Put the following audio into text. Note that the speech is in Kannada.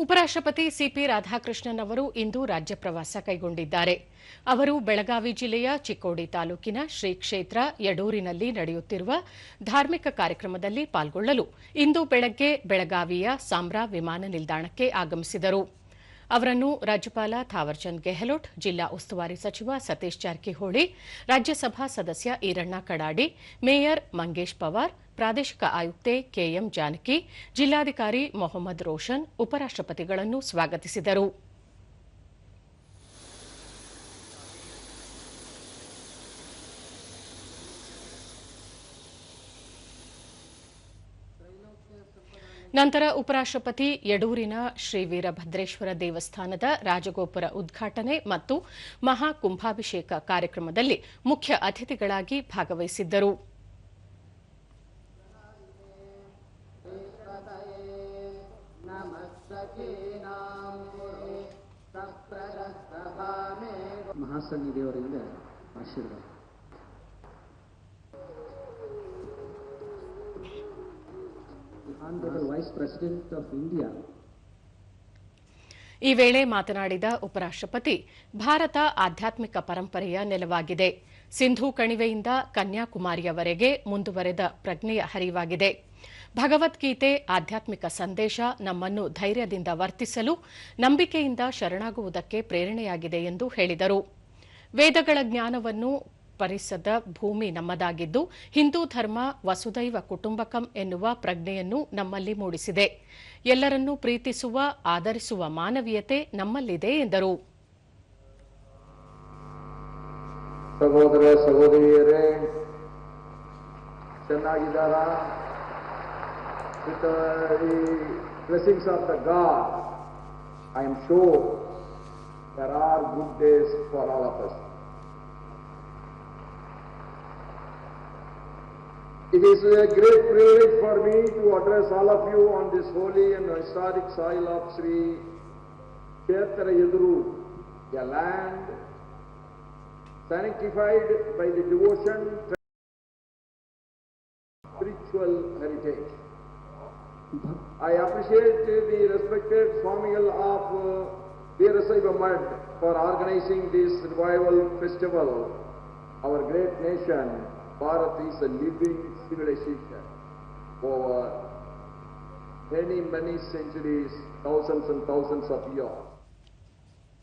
ಉಪರಾಷ್ಟ್ರಪತಿ ಸಿಪಿ ರಾಧಾಕೃಷ್ಣನ್ ಅವರು ಇಂದು ರಾಜ್ಯ ಪ್ರವಾಸ ಕೈಗೊಂಡಿದ್ದಾರೆ. ಅವರು ಬೆಳಗಾವಿ ಜಿಲ್ಲೆಯ ಚಿಕ್ಕೋಡಿ ತಾಲೂಕಿನ ಶ್ರೀ ಕ್ಷೇತ್ರ ಯಡೂರಿನಲ್ಲಿ ನಡೆಯುತ್ತಿರುವ ಧಾರ್ಮಿಕ ಕಾರ್ಯಕ್ರಮದಲ್ಲಿ ಪಾಲ್ಗೊಳ್ಳಲು ಇಂದು ಬೆಳಗ್ಗೆ ಬೆಳಗಾವಿಯ ಸಾಂಬ್ರಾ ವಿಮಾನ ನಿಲ್ದಾಣಕ್ಕೆ ಆಗಮಿಸಿದರು. ಅವರನ್ನು ರಾಜ್ಯಪಾಲ ಥಾವರ್ಚಂದ್ ಗೆಹ್ಲೋಟ್, ಜಿಲ್ಲಾ ಉಸ್ತುವಾರಿ ಸಚಿವ ಸತೀಶ್ ಜಾರಕಿಹೊಳಿ, ರಾಜ್ಯಸಭಾ ಸದಸ್ಯ ಈರಣ್ಣ ಕಡಾಡಿ, ಮೇಯರ್ ಮಂಗೇಶ್ ಪವಾರ್, ಪ್ರಾದೇಶಿಕ ಆಯುಕ್ತೆ ಕೆಎಂ ಜಾನಕಿ, ಜಿಲ್ಲಾಧಿಕಾರಿ ಮೊಹಮ್ಮದ್ ರೋಷನ್ ಉಪರಾಷ್ಟ್ರಪತಿಗಳನ್ನು ಸ್ವಾಗತಿಸಿದರು. ನಂತರ ಉಪರಾಷ್ಟ್ರಪತಿ ಯಡೂರಿನ ಶ್ರೀ ವೀರಭದ್ರೇಶ್ವರ ದೇವಸ್ಥಾನದ ರಾಜಗೋಪುರ ಉದ್ಘಾಟನೆ ಮತ್ತು ಮಹಾಕುಂಭಾಭಿಷೇಕ ಕಾರ್ಯಕ್ರಮದಲ್ಲಿ ಮುಖ್ಯ ಅತಿಥಿಗಳಾಗಿ ಭಾಗವಹಿಸಿದ್ದರು. ಮಹಾಸನ್ನಿಧಿಯವರಿಂದ ಆಶೀರ್ವಾದ. Vice president of India. ಈ ವೇಳೆ ಮಾತನಾಡಿದ ಉಪರಾಷ್ಟ್ರಪತಿ, ಭಾರತ ಆಧ್ಯಾತ್ಮಿಕ ಪರಂಪರೆಯ ನೆಲವಾಗಿದೆ. ಸಿಂಧೂ ಕಣಿವೆಯಿಂದ ಕನ್ಯಾಕುಮಾರಿಯವರೆಗೆ ಮುಂದುವರೆದ ಪ್ರಜ್ಞೆಯ ಹರಿವಾಗಿದೆ. ಭಗವದ್ಗೀತೆ ಆಧ್ಯಾತ್ಮಿಕ ಸಂದೇಶ ನಮ್ಮನ್ನು ಧೈರ್ಯದಿಂದ ವರ್ತಿಸಲು, ನಂಬಿಕೆಯಿಂದ ಶರಣಾಗುವುದಕ್ಕೆ ಪ್ರೇರಣೆಯಾಗಿದೆ ಎಂದು ಹೇಳಿದರು. ವೇದಗಳ ಜ್ಞಾನವನ್ನು ಪರಿಸದ ಭೂಮಿ ನಮ್ಮದಾಗಿದ್ದು, ಹಿಂದೂ ಧರ್ಮ ವಸುದೈವ ಕುಟುಂಬಕಂ ಎನ್ನುವ ಪ್ರಜ್ಞೆಯನ್ನು ನಮ್ಮಲ್ಲಿ ಮೂಡಿಸಿದೆ. ಎಲ್ಲರನ್ನೂ ಪ್ರೀತಿಸುವ, ಆದರಿಸುವ ಮಾನವೀಯತೆ ನಮ್ಮಲ್ಲಿದೆ ಎಂದರು. ಸಹೋದರ ಸಹೋದರಿಯರೇ, ಚೆನ್ನಾಗಿದ್ದಾರಾ? With the blessings of the God, I am sure there are good days for all of us. It is a great privilege for me to address all of you on this holy and historic soil of Sri Kshetra Yaduru, a land sanctified by the devotion, spiritual heritage. I appreciate the respected Swamigal of Veerasaiva Mad for organizing this revival festival. Our great nation, Bharat, is a living civilization over many centuries, thousands and thousands of years.